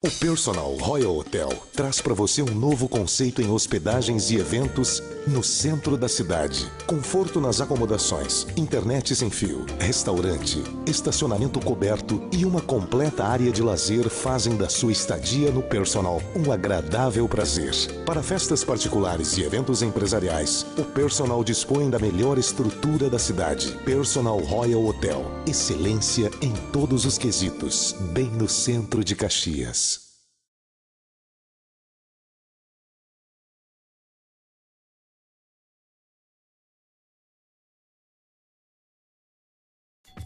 O Personal Royal Hotel traz para você um novo conceito em hospedagens e eventos no centro da cidade. Conforto nas acomodações, internet sem fio, restaurante, estacionamento coberto e uma completa área de lazer fazem da sua estadia no Personal um agradável prazer. Para festas particulares e eventos empresariais, o Personal dispõe da melhor estrutura da cidade. Personal Royal Hotel. Excelência em todos os quesitos, bem no centro de Caxias.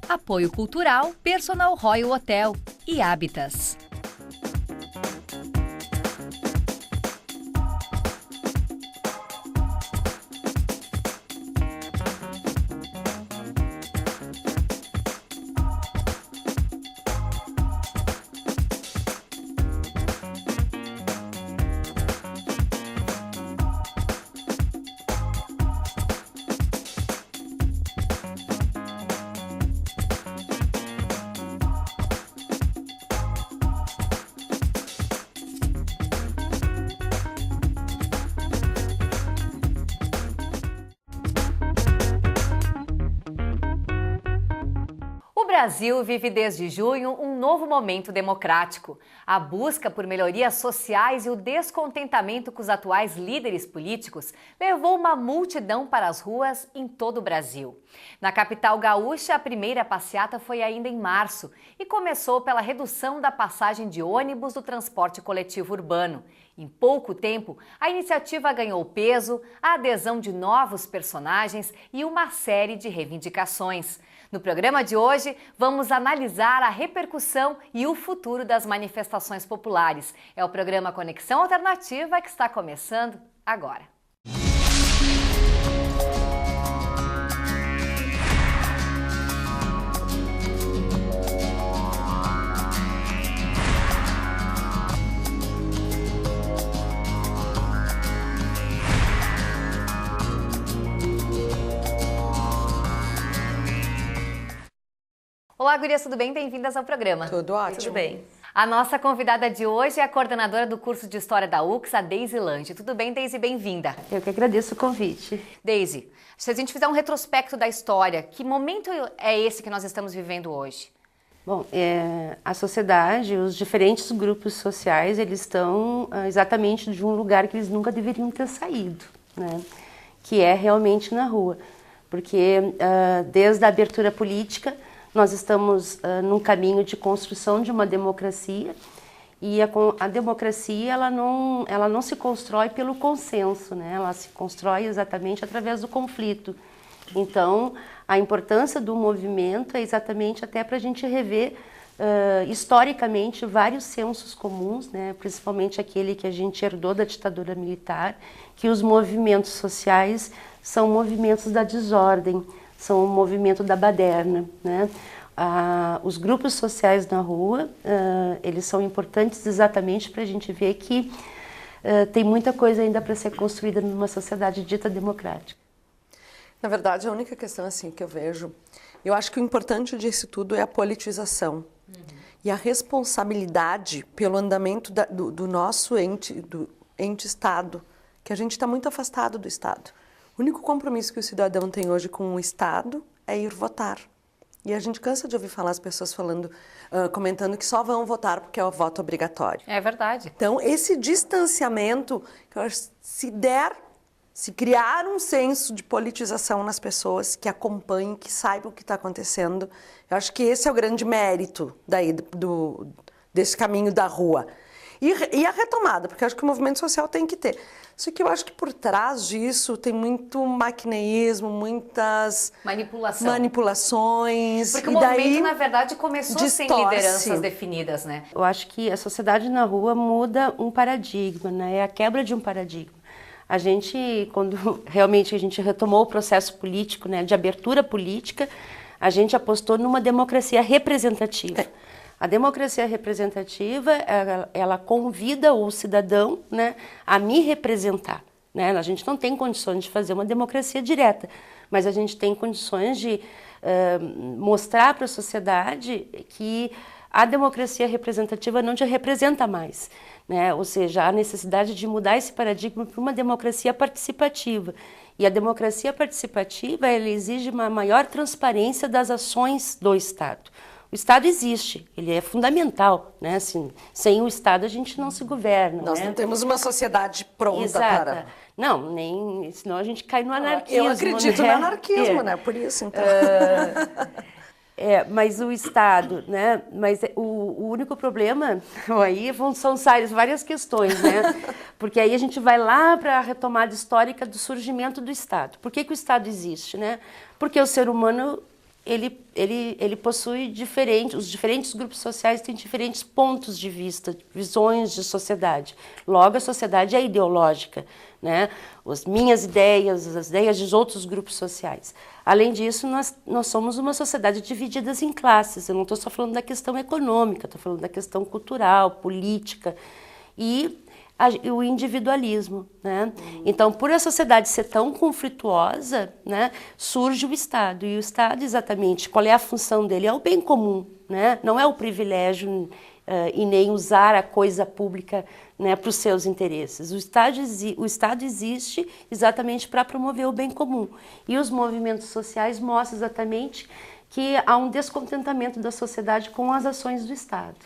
Apoio Cultural, Personal Royal Hotel e Habitas. O Brasil vive desde junho um novo momento democrático. A busca por melhorias sociais e o descontentamento com os atuais líderes políticos levou uma multidão para as ruas em todo o Brasil. Na capital gaúcha, a primeira passeata foi ainda em março e começou pela redução da passagem de ônibus do transporte coletivo urbano. Em pouco tempo, a iniciativa ganhou peso, a adesão de novos personagens e uma série de reivindicações. No programa de hoje, vamos analisar a repercussão e o futuro das manifestações populares. É o programa Conexão Alternativa que está começando agora. Olá, gurias, tudo bem? Bem-vindas ao programa. Tudo ótimo. Tudo bem. A nossa convidada de hoje é a coordenadora do curso de História da UX, a Deise Lange. Tudo bem, Deise? Bem-vinda. Eu que agradeço o convite. Deise, se a gente fizer um retrospecto da história, que momento é esse que nós estamos vivendo hoje? Bom, a sociedade, os diferentes grupos sociais, eles estão exatamente de um lugar que eles nunca deveriam ter saído, né? Que é realmente na rua. Porque desde a abertura política, nós estamos num caminho de construção de uma democracia e a democracia ela não se constrói pelo consenso, né? Ela se constrói exatamente através do conflito. Então, a importância do movimento é exatamente até para a gente rever historicamente vários sensos comuns, né? Principalmente aquele que a gente herdou da ditadura militar, que os movimentos sociais são movimentos da desordem, são o movimento da baderna, né? Os grupos sociais na rua, eles são importantes exatamente para a gente ver que tem muita coisa ainda para ser construída numa sociedade dita democrática. Na verdade, a única questão assim que eu vejo, eu acho que o importante disso tudo é a politização e a responsabilidade pelo andamento do nosso ente Estado, que a gente está muito afastado do Estado. O único compromisso que o cidadão tem hoje com o Estado é ir votar. E a gente cansa de ouvir falar as pessoas falando, comentando que só vão votar porque é o voto obrigatório. É verdade. Então, esse distanciamento, que eu acho, se criar um senso de politização nas pessoas, que acompanhem, que saibam o que está acontecendo, eu acho que esse é o grande mérito desse caminho da rua. E a retomada, porque eu acho que o movimento social tem que ter. Só que eu acho que por trás disso tem muito maquineísmo, muitas manipulações. Porque o movimento, na verdade, começou sem lideranças definidas, né? Eu acho que a sociedade na rua muda um paradigma, né? É a quebra de um paradigma. A gente, quando realmente a gente retomou o processo político, né, de abertura política, a gente apostou numa democracia representativa. A democracia representativa, ela convida o cidadão, né, a me representar, né? A gente não tem condições de fazer uma democracia direta, mas a gente tem condições de mostrar para a sociedade que a democracia representativa não te representa mais, né? Ou seja, a necessidade de mudar esse paradigma para uma democracia participativa. E a democracia participativa, ela exige uma maior transparência das ações do Estado. O Estado existe, ele é fundamental, né? Assim, sem o Estado a gente não se governa. Nós né? não temos uma sociedade pronta Exata. para... Não, nem, senão a gente cai no anarquismo. Eu acredito né? no anarquismo, né? Por isso, então. Mas o Estado, né? Mas o único problema, aí são várias questões, né? Porque aí a gente vai lá para a retomada histórica do surgimento do Estado. Por que o Estado existe, né? Porque o ser humano ele possui os diferentes grupos sociais têm diferentes pontos de vista, visões de sociedade. Logo, a sociedade é ideológica, né? As minhas ideias, as ideias dos outros grupos sociais. Além disso, nós somos uma sociedade dividida em classes. Eu não estou só falando da questão econômica, estou falando da questão cultural, política e o individualismo, né? Então, por a sociedade ser tão conflituosa, né, surge o Estado. E o Estado, exatamente, qual é a função dele? É o bem comum, né? Não é o privilégio e nem usar a coisa pública, né, para os seus interesses. O Estado existe exatamente para promover o bem comum. E os movimentos sociais mostram exatamente que há um descontentamento da sociedade com as ações do Estado.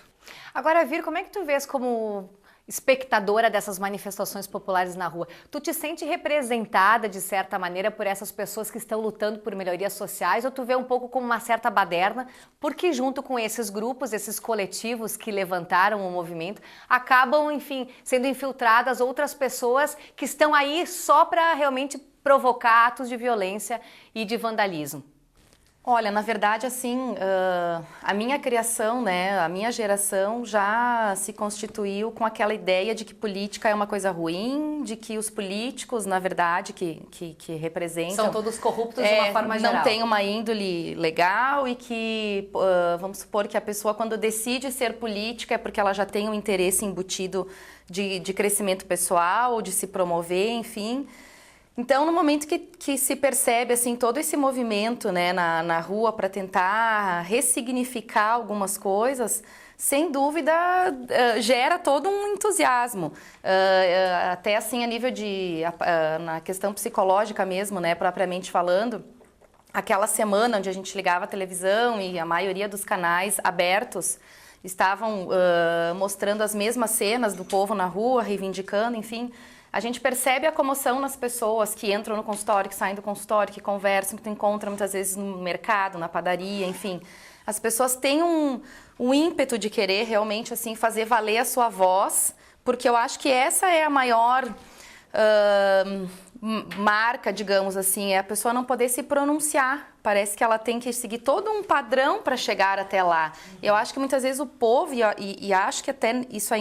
Agora, Vir, como é que tu vês como espectadora dessas manifestações populares na rua? Tu te sente representada, de certa maneira, por essas pessoas que estão lutando por melhorias sociais, ou tu vê um pouco como uma certa baderna, porque junto com esses grupos, esses coletivos que levantaram o movimento, acabam, enfim, sendo infiltradas outras pessoas que estão aí só para realmente provocar atos de violência e de vandalismo? Olha, na verdade, assim, a minha criação, né, a minha geração já se constituiu com aquela ideia de que política é uma coisa ruim, de que os políticos, na verdade, que representam... São todos corruptos de uma forma geral. Não tem uma índole legal e que, vamos supor que a pessoa, quando decide ser política, é porque ela já tem um interesse embutido de crescimento pessoal, ou de se promover, enfim... Então, no momento que se percebe assim, todo esse movimento, né, na rua para tentar ressignificar algumas coisas, sem dúvida gera todo um entusiasmo. Até assim a nível na questão psicológica mesmo, né, propriamente falando, aquela semana onde a gente ligava a televisão e a maioria dos canais abertos estavam mostrando as mesmas cenas do povo na rua, reivindicando, enfim... A gente percebe a comoção nas pessoas que entram no consultório, que saem do consultório, que conversam, que tu encontra muitas vezes no mercado, na padaria, enfim. As pessoas têm um ímpeto de querer realmente assim, fazer valer a sua voz, porque eu acho que essa é a maior marca, digamos assim, é a pessoa não poder se pronunciar. Parece que ela tem que seguir todo um padrão para chegar até lá. Eu acho que muitas vezes o povo, e acho que até isso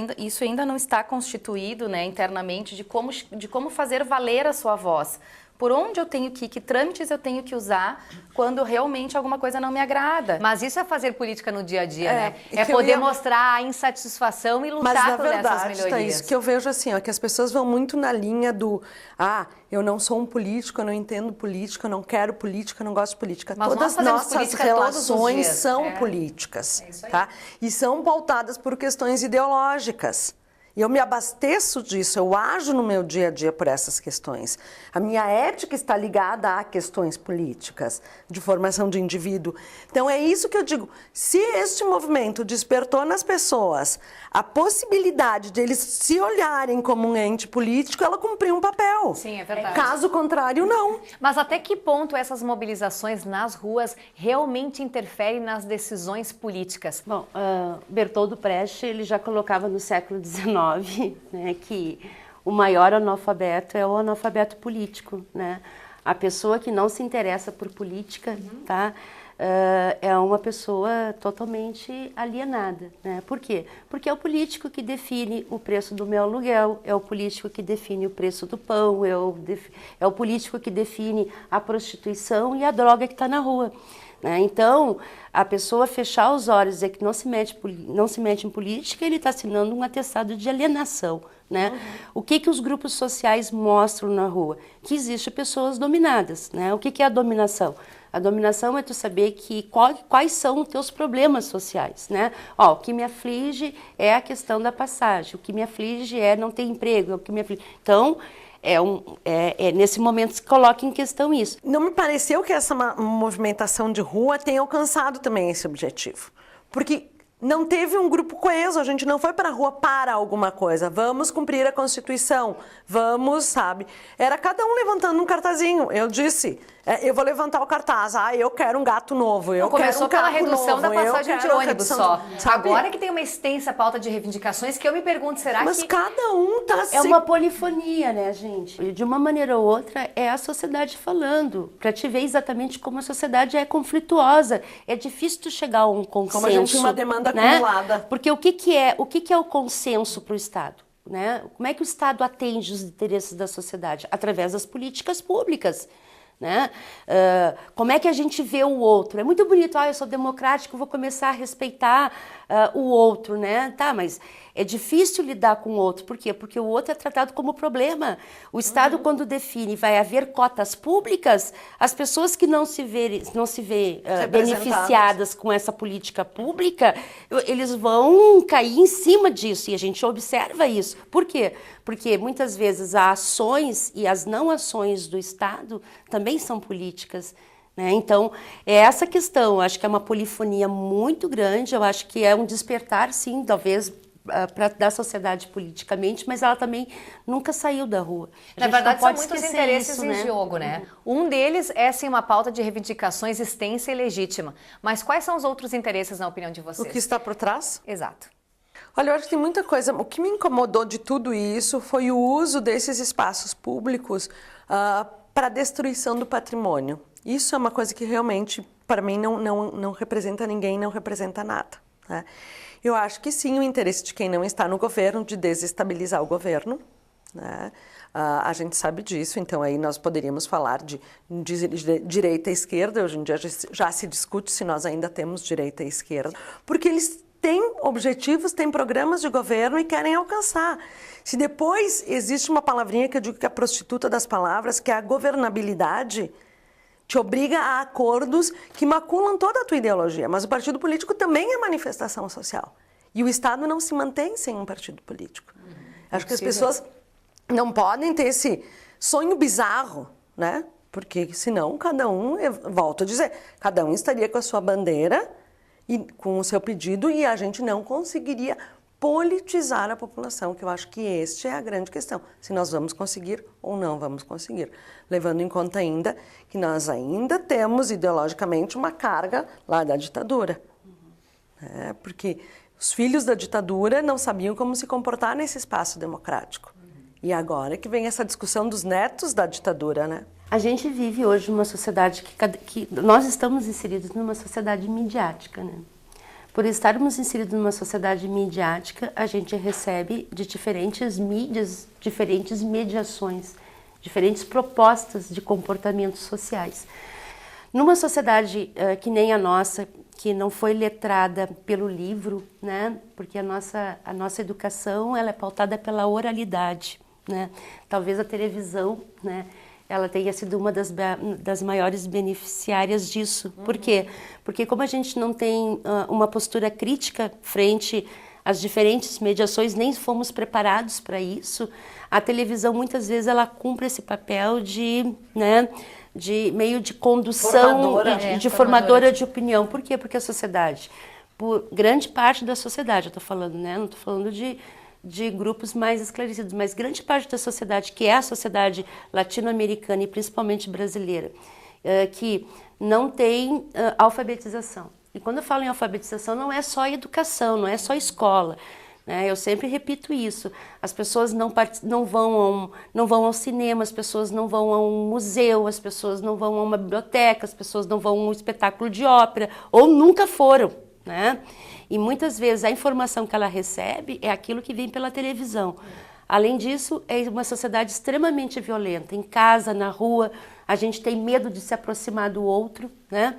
ainda não está constituído, né, internamente, de como fazer valer a sua voz. Por onde eu tenho que trâmites eu tenho que usar quando realmente alguma coisa não me agrada. Mas isso é fazer política no dia a dia, né? É poder mostrar a insatisfação e lutar por essas melhorias. Tá, isso que eu vejo assim, ó, que as pessoas vão muito na linha do eu não sou um político, eu não entendo política, eu não quero política, eu não gosto de política. Mas todas nossas relações são políticas, tá? E são pautadas por questões ideológicas. E eu me abasteço disso, eu ajo no meu dia a dia por essas questões. A minha ética está ligada a questões políticas, de formação de indivíduo. Então é isso que eu digo, se este movimento despertou nas pessoas a possibilidade de eles se olharem como um ente político, ela cumpriu um papel. Sim, é verdade. Caso contrário, não. Mas até que ponto essas mobilizações nas ruas realmente interferem nas decisões políticas? Bom, Bertoldo Brecht, ele já colocava no século XIX, né, que o maior analfabeto é o analfabeto político, né? A pessoa que não se interessa por política, tá? É uma pessoa totalmente alienada, né? Por quê? Porque é o político que define o preço do meu aluguel, é o político que define o preço do pão, é o político que define a prostituição e a droga que está na rua. Né? Então, a pessoa fechar os olhos e dizer que não se mete em política, ele está assinando um atestado de alienação. Né? O que os grupos sociais mostram na rua? Que existem pessoas dominadas. Né? O que é a dominação? A dominação é tu saber quais são os teus problemas sociais, né? O que me aflige é a questão da passagem, o que me aflige é não ter emprego, o que me aflige... Então, nesse momento se coloca em questão isso. Não me pareceu que essa movimentação de rua tenha alcançado também esse objetivo. Porque não teve um grupo coeso, a gente não foi para a rua para alguma coisa. Vamos cumprir a Constituição, vamos, sabe? Era cada um levantando um cartazinho. Eu disse, eu vou levantar o cartaz, eu quero um gato novo, eu quero um pela carro redução novo, da passagem de ônibus só. Sabe? Agora que tem uma extensa pauta de reivindicações que eu me pergunto, será Mas que... cada um tá É uma polifonia, né, gente? De uma maneira ou outra, é a sociedade falando, para te ver exatamente como a sociedade é conflituosa. É difícil tu chegar a um consenso. Como a gente tem uma demanda acumulada. Porque o que é o consenso para o Estado? Né? Como é que o Estado atende os interesses da sociedade? Através das políticas públicas. Né? Como é que a gente vê o outro? É muito bonito, eu sou democrático, vou começar a respeitar o outro, né? Tá, mas é difícil lidar com o outro. Por quê? Porque o outro é tratado como problema. O Estado, quando define vai haver cotas públicas, as pessoas que não se vê beneficiadas com essa política pública, eles vão cair em cima disso, e a gente observa isso. Por quê? Porque muitas vezes as ações e as não ações do Estado também são políticas. Né? Então, é essa questão, eu acho que é uma polifonia muito grande, eu acho que é um despertar, sim, talvez, da sociedade politicamente, mas ela também nunca saiu da rua. Na verdade, são muitos interesses em jogo, né? Um deles é, sim, uma pauta de reivindicações extensa e legítima. Mas quais são os outros interesses, na opinião de vocês? O que está por trás? Exato. Olha, eu acho que tem muita coisa. O que me incomodou de tudo isso foi o uso desses espaços públicos para a destruição do patrimônio. Isso é uma coisa que realmente, para mim, não representa ninguém, não representa nada. Né? Eu acho que sim, o interesse de quem não está no governo de desestabilizar o governo. Né? A gente sabe disso, então aí nós poderíamos falar de direita e esquerda. Hoje em dia já se discute se nós ainda temos direita e esquerda, porque eles têm objetivos, têm programas de governo e querem alcançar. Se depois existe uma palavrinha que eu digo que é a prostituta das palavras, que é a governabilidade, te obriga a acordos que maculam toda a tua ideologia. Mas o partido político também é manifestação social. E o Estado não se mantém sem um partido político. Acho que as pessoas não podem ter esse sonho bizarro, né? Porque senão cada um, eu volto a dizer, cada um estaria com a sua bandeira e com o seu pedido e a gente não conseguiria politizar a população, que eu acho que esta é a grande questão, se nós vamos conseguir ou não vamos conseguir, levando em conta ainda que nós ainda temos ideologicamente uma carga lá da ditadura, porque os filhos da ditadura não sabiam como se comportar nesse espaço democrático, e agora que vem essa discussão dos netos da ditadura, né? A gente vive hoje numa sociedade que nós estamos inseridos numa sociedade midiática, né? Por estarmos inseridos numa sociedade midiática, a gente recebe de diferentes mídias, diferentes mediações, diferentes propostas de comportamentos sociais. Numa sociedade que nem a nossa, que não foi letrada pelo livro, né? Porque a nossa educação ela é pautada pela oralidade, né? Talvez a televisão, né? Ela tenha sido uma das maiores beneficiárias disso. Por quê? Porque como a gente não tem uma postura crítica frente às diferentes mediações, nem fomos preparados para isso, a televisão muitas vezes ela cumpre esse papel de meio de condução formadora de opinião. Por quê? Porque a sociedade, por grande parte da sociedade, eu estou falando, né? Não estou falando de grupos mais esclarecidos, mas grande parte da sociedade, que é a sociedade latino-americana e principalmente brasileira, que não tem alfabetização. E quando eu falo em alfabetização, não é só educação, não é só escola. Né? Eu sempre repito isso. As pessoas não vão ao cinema, as pessoas não vão a um museu, as pessoas não vão a uma biblioteca, as pessoas não vão a um espetáculo de ópera, ou nunca foram. Né? E muitas vezes a informação que ela recebe é aquilo que vem pela televisão. Além disso, é uma sociedade extremamente violenta. Em casa, na rua, a gente tem medo de se aproximar do outro, né?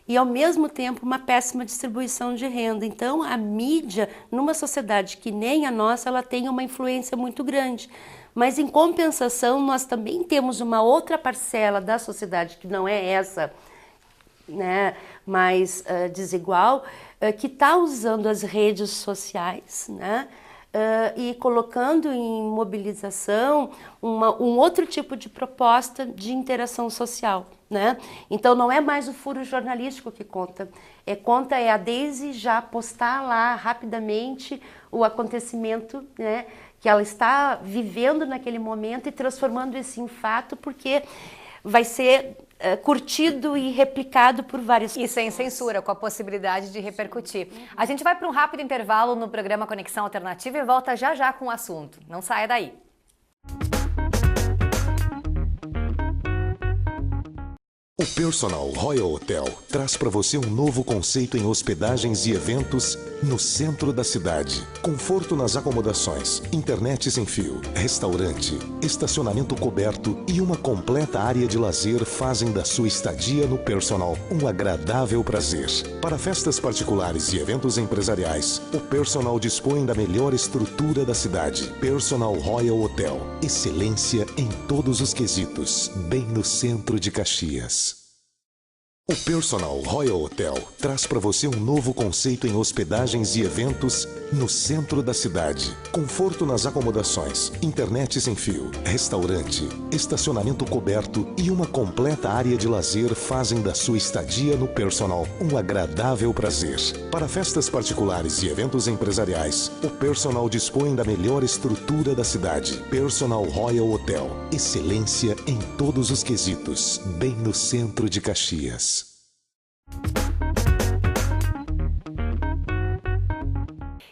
E ao mesmo tempo uma péssima distribuição de renda. Então a mídia, numa sociedade que nem a nossa, ela tem uma influência muito grande. Mas em compensação, nós também temos uma outra parcela da sociedade, que não é essa né, mais desigual, que está usando as redes sociais, né, e colocando em mobilização um outro tipo de proposta de interação social, né? Então não é mais o furo jornalístico que conta, é a Daisy já postar lá rapidamente o acontecimento, né, que ela está vivendo naquele momento e transformando isso em fato, porque vai ser curtido e replicado por várias pessoas. E sem censura, com a possibilidade de repercutir. A gente vai para um rápido intervalo no programa Conexão Alternativa e volta já já com o assunto. Não saia daí. O Personal Royal Hotel traz para você um novo conceito em hospedagens e eventos no centro da cidade. Conforto nas acomodações, internet sem fio, restaurante, estacionamento coberto e uma completa área de lazer fazem da sua estadia no Personal um agradável prazer. Para festas particulares e eventos empresariais, o Personal dispõe da melhor estrutura da cidade. Personal Royal Hotel. Excelência em todos os quesitos, bem no centro de Caxias. O Personal Royal Hotel traz para você um novo conceito em hospedagens e eventos no centro da cidade. Conforto nas acomodações, internet sem fio, restaurante, estacionamento coberto e uma completa área de lazer fazem da sua estadia no Personal um agradável prazer. Para festas particulares e eventos empresariais, o Personal dispõe da melhor estrutura da cidade. Personal Royal Hotel. Excelência em todos os quesitos, bem no centro de Caxias.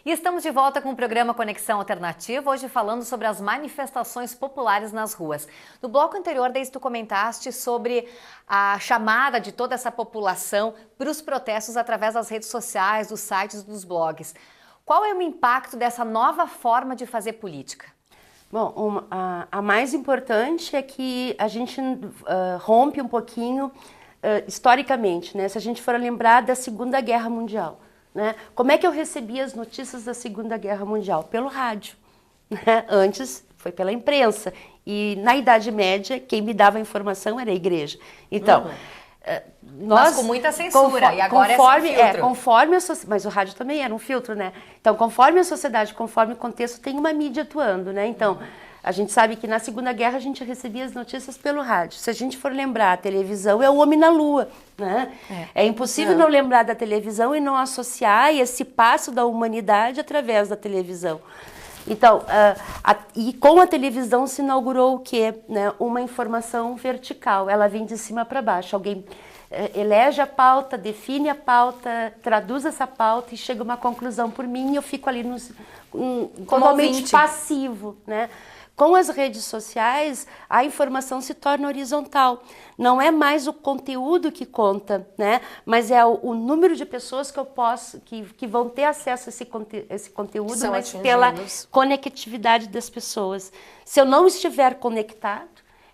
E estamos de volta com o programa Conexão Alternativa, hoje falando sobre as manifestações populares nas ruas. No bloco anterior, desde tu comentaste sobre a chamada de toda essa população para os protestos através das redes sociais, dos sites, dos blogs. Qual é o impacto dessa nova forma de fazer política? Bom, a mais importante é que a gente rompe um pouquinho historicamente, né? Se a gente for lembrar da Segunda Guerra Mundial. Né? Como é que eu recebia as notícias da Segunda Guerra Mundial? Pelo rádio. Né? Antes foi pela imprensa. E na Idade Média, quem me dava a informação era a igreja. Então, mas com muita censura, e agora conforme mas o rádio também era um filtro, né? Então, conforme a sociedade, conforme o contexto, tem uma mídia atuando, né? Então, a gente sabe que na Segunda Guerra a gente recebia as notícias pelo rádio. Se a gente for lembrar, a televisão é o homem na lua, né? É impossível não lembrar da televisão e não associar esse passo da humanidade através da televisão. Então, e com a televisão se inaugurou o quê? Né? Uma informação vertical, ela vem de cima para baixo. Alguém elege a pauta, define a pauta, traduz essa pauta e chega a uma conclusão por mim e eu fico ali totalmente passivo, né? Com as redes sociais, a informação se torna horizontal. Não é mais o conteúdo que conta, né? Mas é o número de pessoas que eu posso, que vão ter acesso a esse conteúdo, mas pela conectividade das pessoas. Se eu não estiver conectado,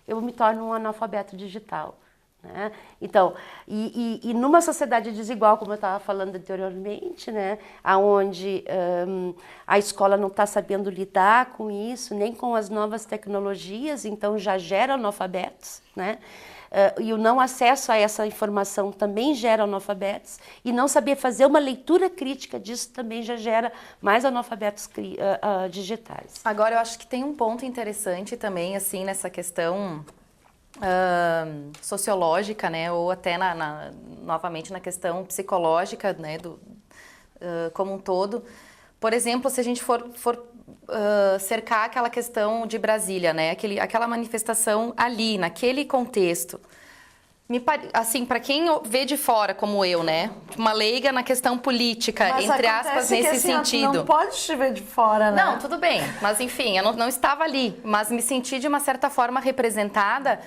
eu me torno um analfabeto digital. Né? Então, e numa sociedade desigual, como eu estava falando anteriormente, né, onde a escola não está sabendo lidar com isso, nem com as novas tecnologias, então já gera analfabetos, né? E o não acesso a essa informação também gera analfabetos, e não saber fazer uma leitura crítica disso também já gera mais analfabetos digitais. Agora, eu acho que tem um ponto interessante também, assim, nessa questão sociológica, né, ou até novamente na questão psicológica, né, como um todo. Por exemplo, se a gente for cercar aquela questão de Brasília, né, aquela manifestação ali, naquele contexto, assim, para quem vê de fora, como eu, né, uma leiga na questão política, mas entre aspas, nesse assim, sentido. Não pode te ver de fora, né? Não, tudo bem, mas enfim, eu não estava ali, mas me senti de uma certa forma representada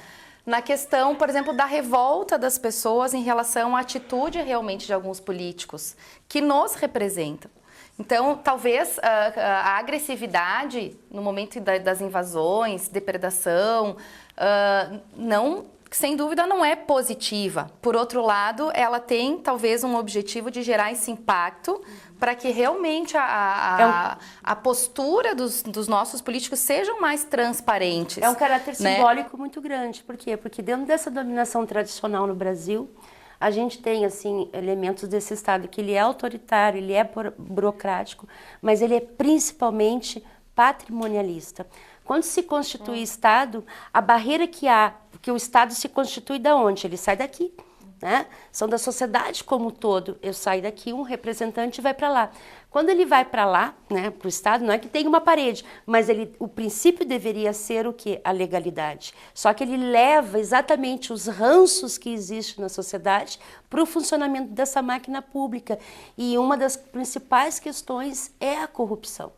na questão, por exemplo, da revolta das pessoas em relação à atitude realmente de alguns políticos que nos representam. Então, talvez a agressividade no momento das invasões, depredação, sem dúvida não é positiva. Por outro lado, ela tem talvez um objetivo de gerar esse impacto para que realmente a postura dos nossos políticos sejam mais transparentes. É um caráter simbólico muito grande. Por quê? Porque dentro dessa dominação tradicional no Brasil, a gente tem, assim, elementos desse Estado que ele é autoritário, ele é burocrático, mas ele é principalmente patrimonialista. Quando se constitui Estado, a barreira que há, porque o Estado se constitui da onde? Ele sai daqui, né? São da sociedade como um todo. Eu saio daqui, um representante vai para lá. Quando ele vai para lá, né, para o Estado, não é que tem uma parede, mas o princípio deveria ser o quê? A legalidade. Só que ele leva exatamente os ranços que existem na sociedade para o funcionamento dessa máquina pública. E uma das principais questões é a corrupção.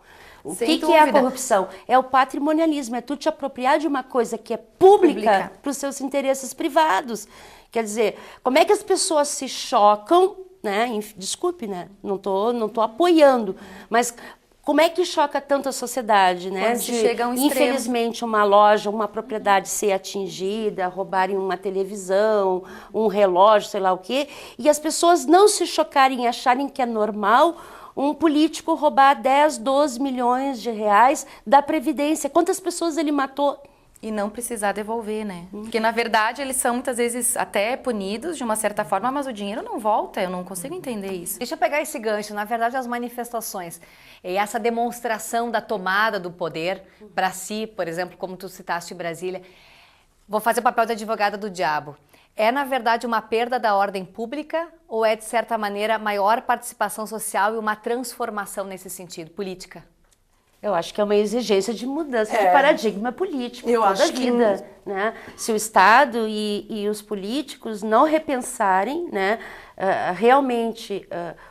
O que é a corrupção? É o patrimonialismo, é tu te apropriar de uma coisa que é pública para os seus interesses privados. Quer dizer, como é que as pessoas se chocam, né? Desculpe, né? Não tô apoiando, mas como é que choca tanto a sociedade, né? Quando chega a um extremo. Infelizmente, uma loja, uma propriedade ser atingida, roubarem uma televisão, um relógio, sei lá o quê, e as pessoas não se chocarem e acharem que é normal um político roubar 10, 12 milhões de reais da Previdência. Quantas pessoas ele matou? E não precisar devolver, né? Porque, na verdade, eles são muitas vezes até punidos de uma certa forma, mas o dinheiro não volta. Eu não consigo entender isso. Deixa eu pegar esse gancho. Na verdade, as manifestações e essa demonstração da tomada do poder para si, por exemplo, como tu citaste em Brasília, vou fazer o papel de advogada do diabo. É, na verdade, uma perda da ordem pública ou é, de certa maneira, maior participação social e uma transformação nesse sentido, política? Eu acho que é uma exigência de mudança de paradigma político toda a vida, né? Se o Estado e os políticos não repensarem, né, realmente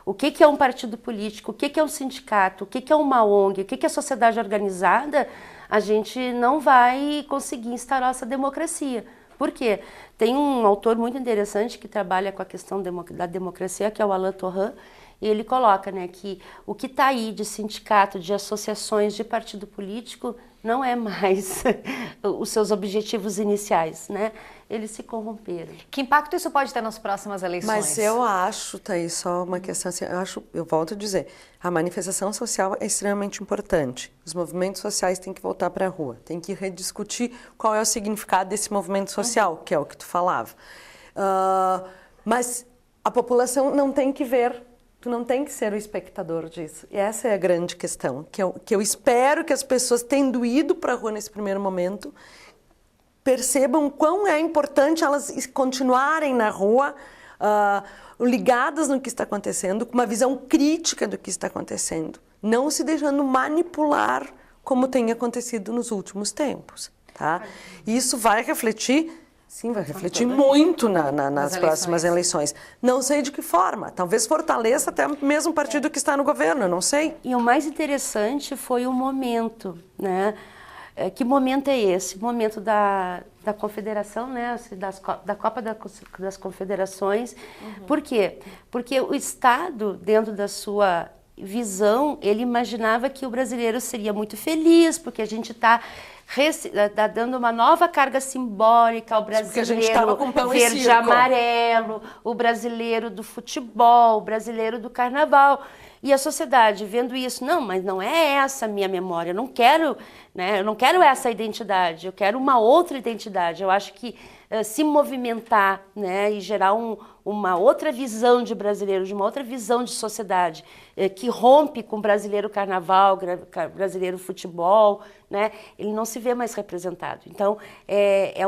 o que é um partido político, o que é um sindicato, o que é uma ONG, o que é sociedade organizada, a gente não vai conseguir instaurar essa democracia. Por quê? Tem um autor muito interessante que trabalha com a questão da democracia, que é o Alain Touraine, e ele coloca, né, que o que está aí de sindicato, de associações, de partido político, não é mais os seus objetivos iniciais, né? Eles se corromperam. Que impacto isso pode ter nas próximas eleições? Mas eu acho, Thaís, só uma questão assim, eu volto a dizer, a manifestação social é extremamente importante. Os movimentos sociais têm que voltar para a rua, tem que rediscutir qual é o significado desse movimento social, que é o que tu falava. Mas a população não tem que ver. Tu não tem que ser o espectador disso. E essa é a grande questão, que eu espero que as pessoas, tendo ido para a rua nesse primeiro momento, percebam quão é importante elas continuarem na rua, ligadas no que está acontecendo, com uma visão crítica do que está acontecendo, não se deixando manipular como tem acontecido nos últimos tempos. Tá? E isso vai refletir... Sim, vai refletir muito nas próximas eleições. Não sei de que forma. Talvez fortaleça até mesmo o partido que está no governo, não sei. E o mais interessante foi o momento, né? Que momento é esse? O momento da confederação, né? Da Copa das Confederações. Por quê? Porque o Estado, dentro da sua visão, ele imaginava que o brasileiro seria muito feliz, porque a gente está dando uma nova carga simbólica ao brasileiro verde e amarelo, o brasileiro do futebol, o brasileiro do carnaval. E a sociedade vendo isso, não, mas não é essa a minha memória, eu não quero, né, eu não quero essa identidade, eu quero uma outra identidade. Eu acho que se movimentar, né, e gerar uma outra visão de brasileiro, de uma outra visão de sociedade, que rompe com o brasileiro carnaval, brasileiro futebol, né, ele não se vê mais representado. Então, é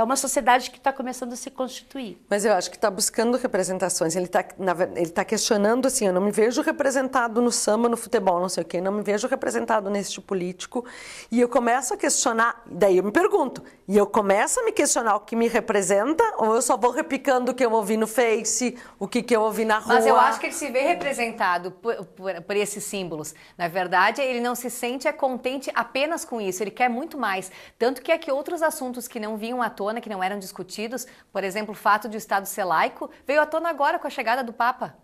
uma sociedade que está começando a se constituir. Mas eu acho que está buscando representações. Ele tá questionando assim, eu não me vejo representado no samba, no futebol, não sei o quê, não me vejo representado neste político. E eu começo a questionar, daí eu me pergunto, e eu começo a me questionar o que me representa, ou eu só vou replicando o que eu ouvi no Face, o que eu ouvi na rua? Mas eu acho que ele se vê representado por esses símbolos. Na verdade, ele não se sente contente apenas com isso, ele quer muito mais. Tanto que é que outros assuntos que não vinham à tona, que não eram discutidos, por exemplo, o fato de o Estado ser laico, veio à tona agora com a chegada do Papa.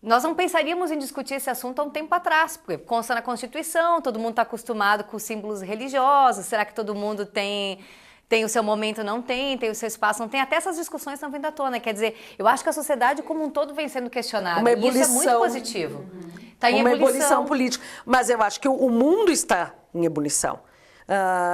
Nós não pensaríamos em discutir esse assunto há um tempo atrás, porque consta na Constituição, todo mundo está acostumado com os símbolos religiosos, será que todo mundo tem o seu momento, não tem o seu espaço, não tem? Até essas discussões estão vindo à tona. Quer dizer, eu acho que a sociedade como um todo vem sendo questionada. Uma ebulição. E isso é muito positivo. Está em uma ebulição política. Mas eu acho que o mundo está em ebulição.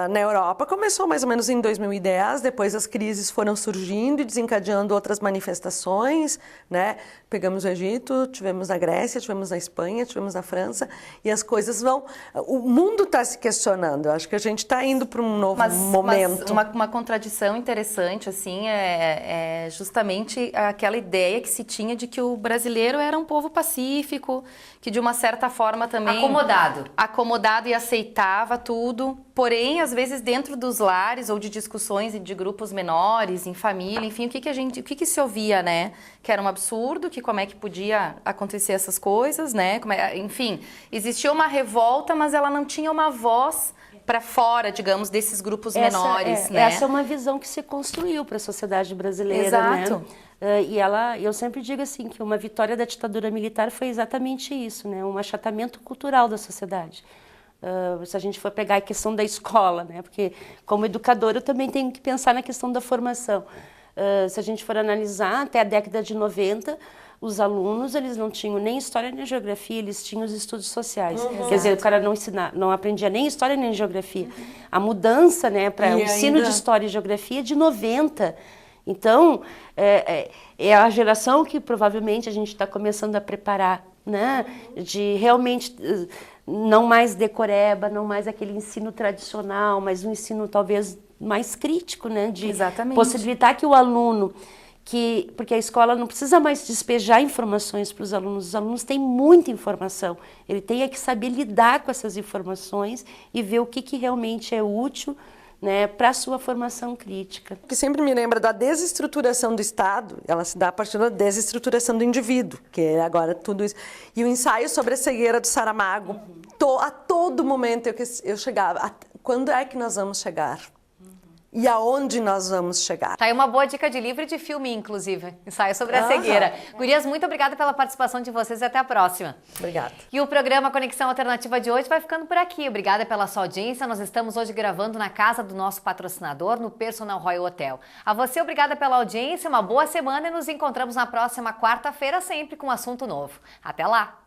Na Europa começou mais ou menos em 2010, depois as crises foram surgindo e desencadeando outras manifestações, né? Pegamos o Egito, tivemos na Grécia, tivemos na Espanha, tivemos na França, e as coisas vão... O mundo está se questionando, eu acho que a gente está indo para um novo momento. Mas uma contradição interessante, assim, é justamente aquela ideia que se tinha de que o brasileiro era um povo pacífico, que de uma certa forma também... Acomodado e aceitava tudo. Porém, às vezes dentro dos lares ou de discussões de grupos menores, em família, enfim, o que se ouvia, né? Que era um absurdo, que como é que podia acontecer essas coisas, né? Enfim, existia uma revolta, mas ela não tinha uma voz para fora, digamos, desses grupos menores, né? Essa é uma visão que se construiu para a sociedade brasileira, Exato. Né? Eu sempre digo assim, que uma vitória da ditadura militar foi exatamente isso, né? Um achatamento cultural da sociedade. Se a gente for pegar a questão da escola, né? Porque como educadora eu também tenho que pensar na questão da formação. Se a gente for analisar, até a década de 90, os alunos eles não tinham nem história nem geografia, eles tinham os estudos sociais. Quer dizer, o cara não aprendia nem história nem geografia. A mudança, né, para o ensino de história e geografia é de 90. Então, é a geração que provavelmente a gente está começando a preparar, né, de realmente não mais decoreba, não mais aquele ensino tradicional, mas um ensino talvez mais crítico, né, de Exatamente. Possibilitar que o aluno, porque a escola não precisa mais despejar informações para os alunos têm muita informação, ele tem que saber lidar com essas informações e ver o que realmente é útil, né, para a sua formação crítica. O que sempre me lembra da desestruturação do Estado, ela se dá a partir da desestruturação do indivíduo, que é agora tudo isso. E o ensaio sobre a cegueira do Saramago, a todo momento eu chegava, quando é que nós vamos chegar? E aonde nós vamos chegar? Tá aí uma boa dica de livro e de filme, inclusive. Ensaio sobre a cegueira. Gurias, muito obrigada pela participação de vocês e até a próxima. Obrigada. E o programa Conexão Alternativa de hoje vai ficando por aqui. Obrigada pela sua audiência. Nós estamos hoje gravando na casa do nosso patrocinador, no Personal Royal Hotel. A você, obrigada pela audiência, uma boa semana e nos encontramos na próxima quarta-feira, sempre com um assunto novo. Até lá!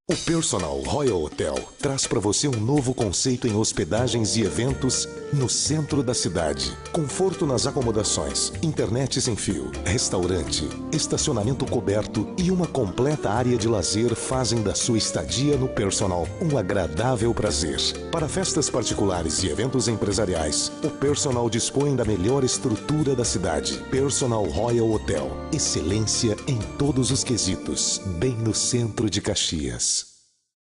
O Personal Royal Hotel traz para você um novo conceito em hospedagens e eventos no centro da cidade. Conforto nas acomodações, internet sem fio, restaurante, estacionamento coberto e uma completa área de lazer fazem da sua estadia no Personal um agradável prazer. Para festas particulares e eventos empresariais, o Personal dispõe da melhor estrutura da cidade. Personal Royal Hotel. Excelência em todos os quesitos, bem no centro de Caxias.